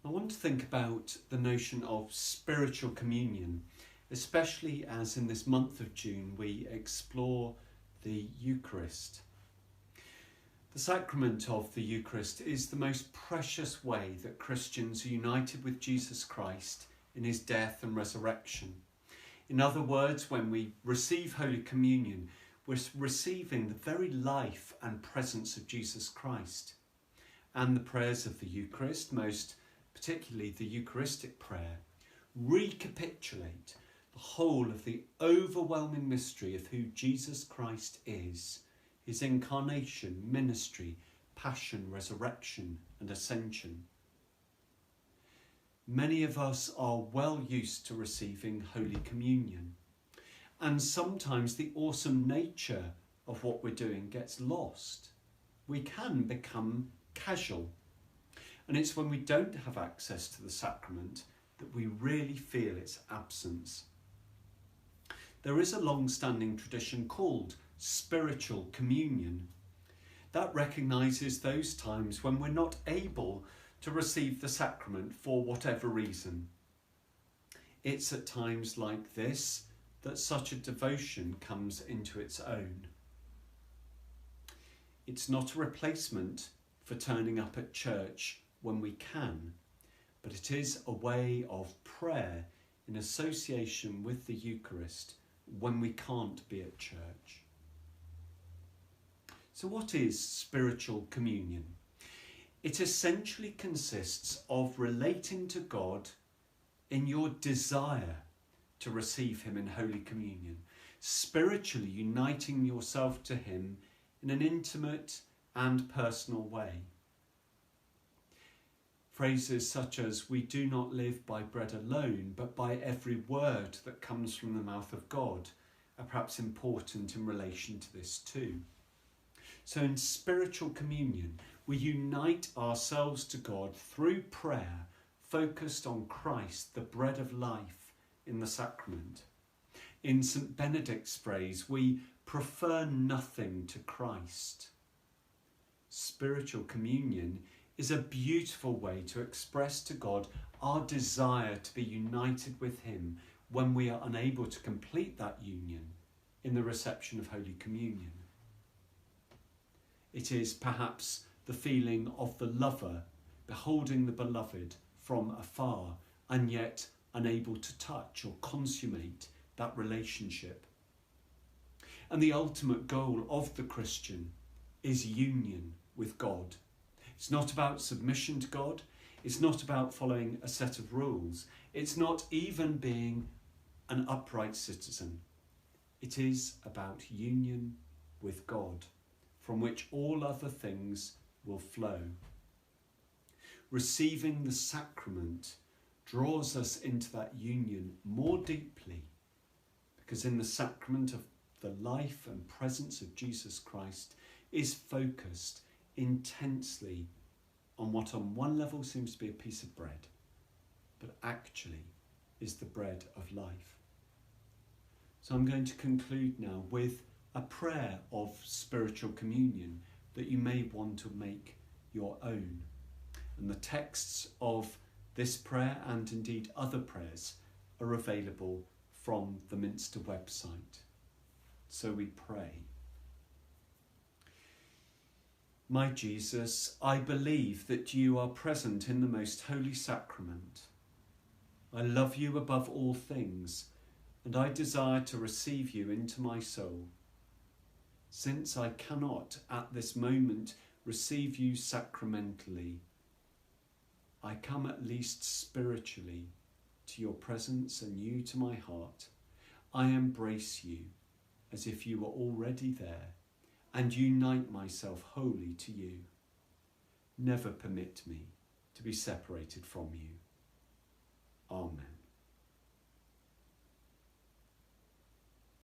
I want to think about the notion of spiritual communion, especially as in this month of June we explore the Eucharist. The sacrament of the Eucharist is the most precious way that Christians are united with Jesus Christ in his death and resurrection. In other words, when we receive Holy Communion, we're receiving the very life and presence of Jesus Christ. And the prayers of the Eucharist, most particularly the Eucharistic prayer, recapitulate the whole of the overwhelming mystery of who Jesus Christ is, his incarnation, ministry, passion, resurrection and ascension. Many of us are well used to receiving Holy Communion, and sometimes the awesome nature of what we're doing gets lost. We can become casual, and it's when we don't have access to the sacrament that we really feel its absence. There is a long-standing tradition called spiritual communion that recognises those times when we're not able to receive the sacrament for whatever reason. It's at times like this that such a devotion comes into its own. It's not a replacement for turning up at church when we can, but it is a way of prayer in association with the Eucharist when we can't be at church. So what is spiritual communion? It essentially consists of relating to God in your desire to receive him in Holy Communion, spiritually uniting yourself to him in an intimate and personal way. Phrases such as, "We do not live by bread alone, but by every word that comes from the mouth of God," are perhaps important in relation to this too. So in spiritual communion, we unite ourselves to God through prayer, focused on Christ, the bread of life, in the sacrament. In St. Benedict's phrase, we prefer nothing to Christ. Spiritual communion is a beautiful way to express to God our desire to be united with him when we are unable to complete that union in the reception of Holy Communion. It is perhaps the feeling of the lover beholding the beloved from afar and yet unable to touch or consummate that relationship. And the ultimate goal of the Christian is union with God. It's not about submission to God. It's not about following a set of rules. It's not even being an upright citizen. It is about union with God, from which all other things will flow. Receiving the sacrament draws us into that union more deeply, because in the sacrament of the life and presence of Jesus Christ is focused intensely on what on one level seems to be a piece of bread, but actually is the bread of life. So I'm going to conclude now with a prayer of spiritual communion that you may want to make your own. And the texts of this prayer and indeed other prayers are available from the Minster website. So we pray. My Jesus, I believe that you are present in the most holy sacrament. I love you above all things, and I desire to receive you into my soul. Since I cannot at this moment receive you sacramentally, I come at least spiritually to your presence and you to my heart. I embrace you as if you were already there and unite myself wholly to you. Never permit me to be separated from you. Amen.